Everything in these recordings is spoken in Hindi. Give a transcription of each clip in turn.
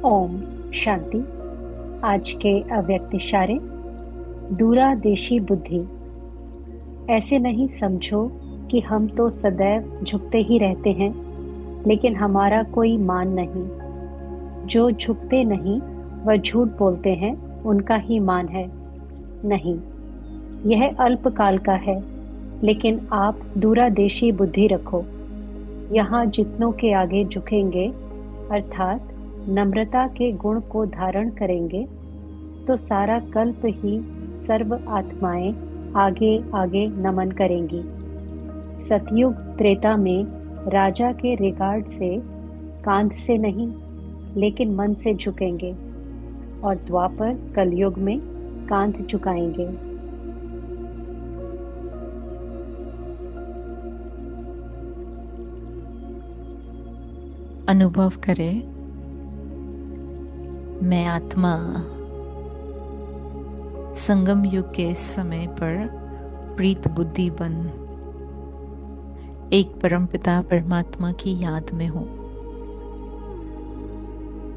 ओम शांति। आज के अव्यक्त इशारे। दूरादेशी बुद्धि। ऐसे नहीं समझो कि हम तो सदैव झुकते ही रहते हैं, लेकिन हमारा कोई मान नहीं। जो झुकते नहीं वह झूठ बोलते हैं, उनका ही मान है। नहीं, यह अल्पकाल का है, लेकिन आप दूरादेशी बुद्धि रखो। यहाँ जितनों के आगे झुकेंगे, अर्थात नम्रता के गुण को धारण करेंगे, तो सारा कल्प ही सर्व आत्माएं आगे आगे नमन करेंगी। सतयुग त्रेता में राजा के रिगार्ड से कांध से नहीं, लेकिन मन से झुकेंगे, और द्वापर कलयुग में कांध झुकाएंगे। अनुभव करें, मैं आत्मा संगम युग के समय पर प्रीत बुद्धि बन एक परमपिता परमात्मा की याद में हूँ।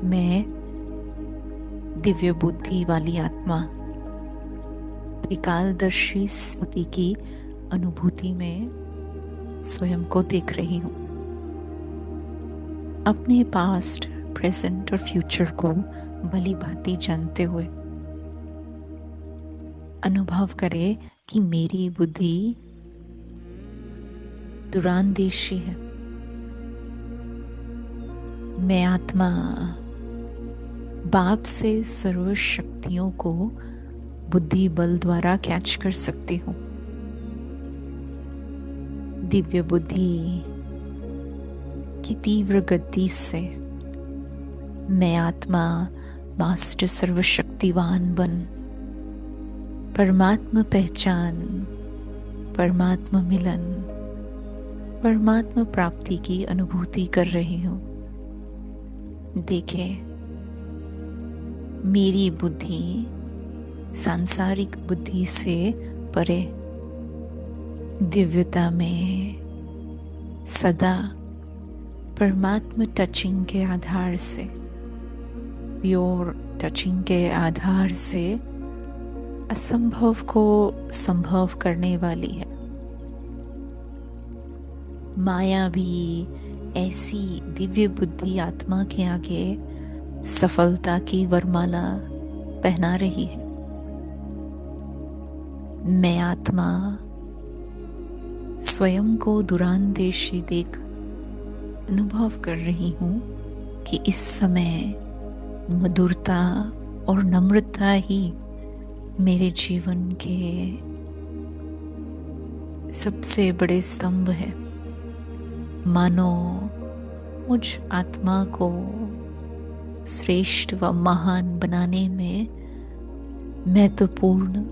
मैं दिव्य बुद्धि वाली आत्मा त्रिकालदर्शी स्थिति की अनुभूति में स्वयं को देख रही हूँ। अपने पास्ट, प्रेजेंट और फ्यूचर को भली भांति जानते हुए अनुभव करे कि मेरी बुद्धि दूरांदेशी है। मैं आत्मा बाप से सर्व शक्तियों को बुद्धि बल द्वारा कैच कर सकती हूँ। दिव्य बुद्धि की तीव्र गति से मैं आत्मा मास्टर सर्वशक्तिवान बन परमात्मा पहचान, परमात्मा मिलन, परमात्मा प्राप्ति की अनुभूति कर रही हूँ। देखें, मेरी बुद्धि सांसारिक बुद्धि से परे दिव्यता में सदा परमात्मा टचिंग के आधार से, प्योर टचिंग के आधार से असंभव को संभव करने वाली है। माया भी ऐसी दिव्य बुद्धि आत्मा के आगे सफलता की वरमाला पहना रही है। मैं आत्मा स्वयं को दूरांदेशी देख अनुभव कर रही हूँ कि इस समय मधुरता और नम्रता ही मेरे जीवन के सबसे बड़े स्तंभ है। मानो मुझ आत्मा को श्रेष्ठ व महान बनाने में महत्वपूर्ण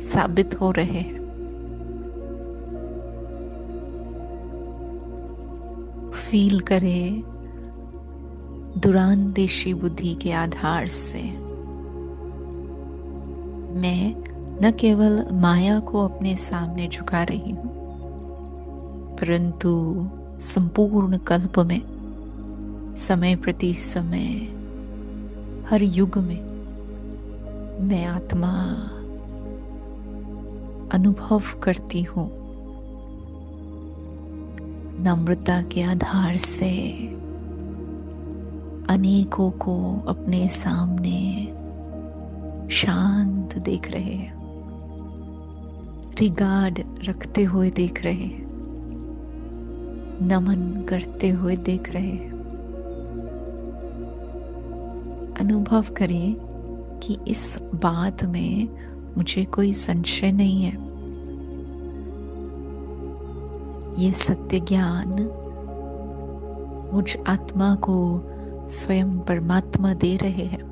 साबित हो रहे हैं। फील करें, दूरांदेशी बुद्धि के आधार से मैं न केवल माया को अपने सामने झुका रही हूँ, परंतु संपूर्ण कल्प में समय प्रति समय हर युग में मैं आत्मा अनुभव करती हूँ। नम्रता के आधार से अनेकों को अपने सामने शांत देख रहे हैं, रिगार्ड रखते हुए देख रहे हैं, नमन करते हुए देख रहे हैं। अनुभव करें कि इस बात में मुझे कोई संशय नहीं है। ये सत्य ज्ञान मुझ आत्मा को स्वयं परमात्मा दे रहे हैं।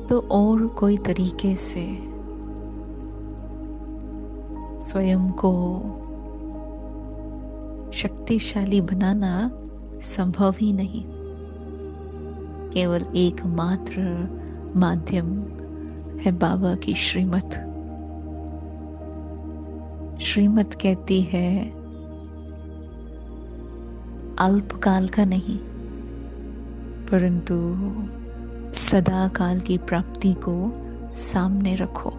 तो और कोई तरीके से स्वयं को शक्तिशाली बनाना संभव ही नहीं। केवल एकमात्र माध्यम है बाबा की श्रीमत। श्रीमत कहती है, अल्पकाल का नहीं, परंतु सदा काल की प्राप्ति को सामने रखो।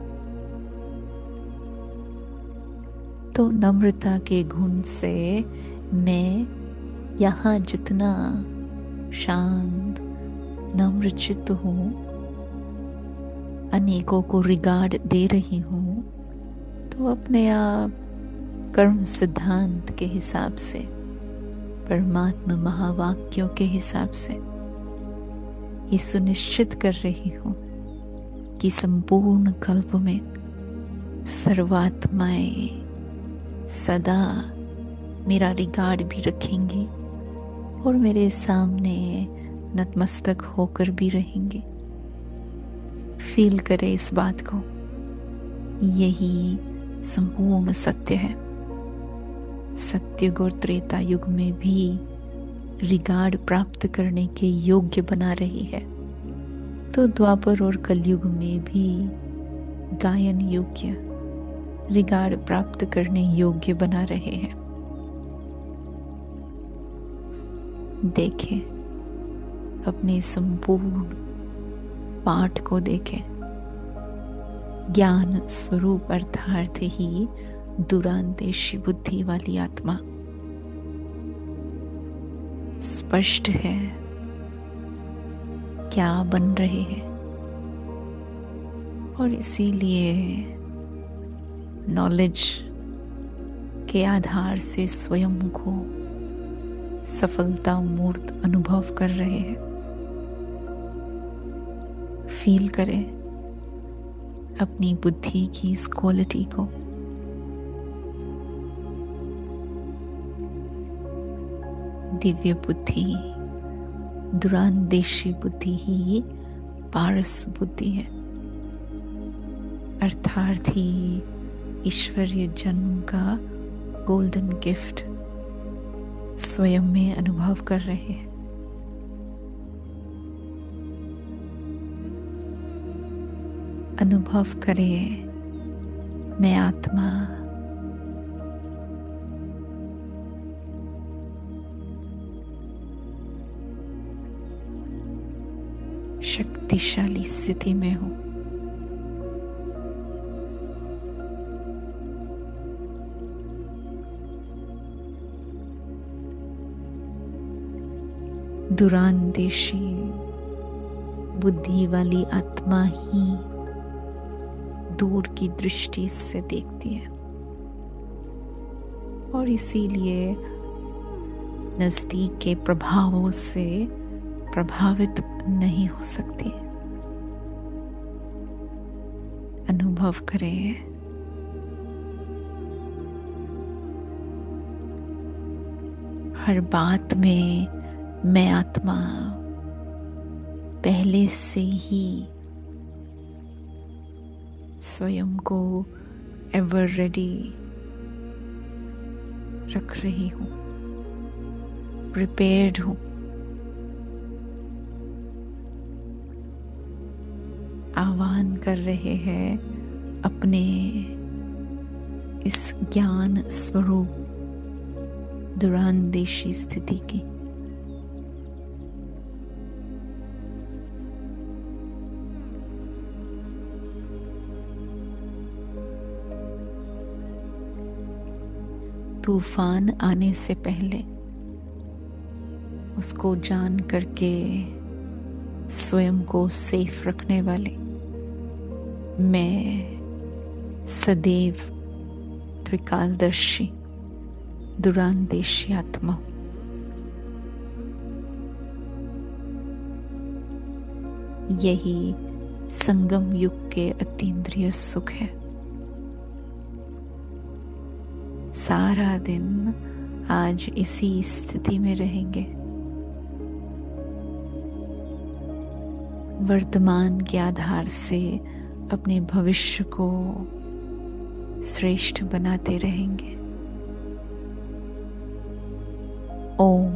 तो नम्रता के गुण से मैं यहाँ जितना शांत नम्र चित्त हूँ, अनेकों को रिगार्ड दे रही हूँ, तो अपने आप कर्म सिद्धांत के हिसाब से, परमात्मा महावाक्यों के हिसाब से ये सुनिश्चित कर रही हूँ कि संपूर्ण कल्प में सर्वात्माएं सदा मेरा रिगार्ड भी रखेंगी और मेरे सामने नतमस्तक होकर भी रहेंगे। फील करें इस बात को, यही संपूर्ण सत्य है। सत्युग और त्रेता युग में भी रिगार्ड प्राप्त करने के योग्य बना रही है, तो द्वापर और कलयुग में भी गायन योग्य, रिगार्ड प्राप्त करने योग्य बना रहे हैं। देखें, अपने संपूर्ण पाठ को देखें। ज्ञान स्वरूप अर्थात ही दुरांदेशी बुद्धि वाली आत्मा स्पष्ट है क्या बन रहे हैं, और इसीलिए नॉलेज के आधार से स्वयं को सफलता मूर्त अनुभव कर रहे हैं। फील करें अपनी बुद्धि की इस क्वालिटी को। दिव्य बुद्धि, दुरांदेशी बुद्धि ही पारस बुद्धि है, अर्थात ही ईश्वरीय जन्म का गोल्डन गिफ्ट स्वयं में अनुभव कर रहे हैं। अनुभव करें, मैं आत्मा शक्तिशाली स्थिति में हूं। दुरांदेशी बुद्धि वाली आत्मा ही दूर की दृष्टि से देखती है और इसीलिए नजदीक के प्रभावों से प्रभावित नहीं हो सकती। अनुभव करें, हर बात में मैं आत्मा पहले से ही स्वयं को एवर रेडी रख रही हूं, प्रिपेयर्ड हूं। आह्वान कर रहे हैं अपने इस ज्ञान स्वरूप दुरांदेशी स्थिति की। तूफान आने से पहले उसको जान करके स्वयं को सेफ रखने वाले मैं सदैव त्रिकालदर्शी दुरांदेशी आत्मा। यही संगम युग के अतीन्द्रिय सुख है। सारा दिन आज इसी स्थिति में रहेंगे। वर्तमान के आधार से अपने भविष्य को श्रेष्ठ बनाते रहेंगे। ओम